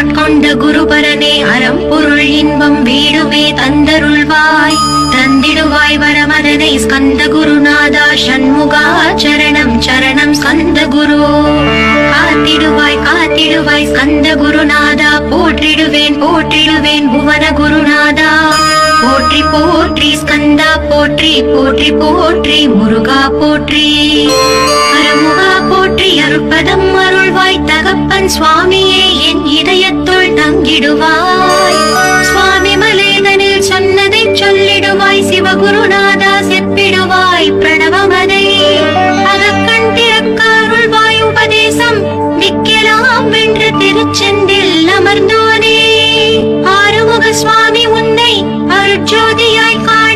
ஆட்கொண்ட குருபரனே அறம் பொருள் இன்பம் வீடுமே தந்தருள்வாய் தந்திடுவாய் வரமதனை ஸ்கந்த குருநாதா சண்முகா சரணம் சரணம் ஸ்கந்த குரு காத்திடுவாய் காத்திடுவாய் ஸ்கந்த குருநாதா போற்றிடுவேன் போற்றிடுவேன் புவன குருநாதா போற்றி போற்றி ஸ்கந்தா போற்றி போற்றி போற்றி முருகா போற்றி அருமுகா போற்றி அருட்பதம் அருள்வாய் தகப்பன் சுவாமியே என் இதயத்துள் தங்கிடுவாய் சுவாமி மலேதனில் சொன்னதை சொல்லிடுவாய் சிவகுருநாதா செப்பிடுவாய் பிரணவமதை அகக்கண் திறக்க அருள்வாய் உபதேசம் மிக்கலாம் வென்று திருச்செந்தில் அமர்ந்தோனே ஆறுமுக சுவாமி உன்னை அருட்ஜோதியாய் காண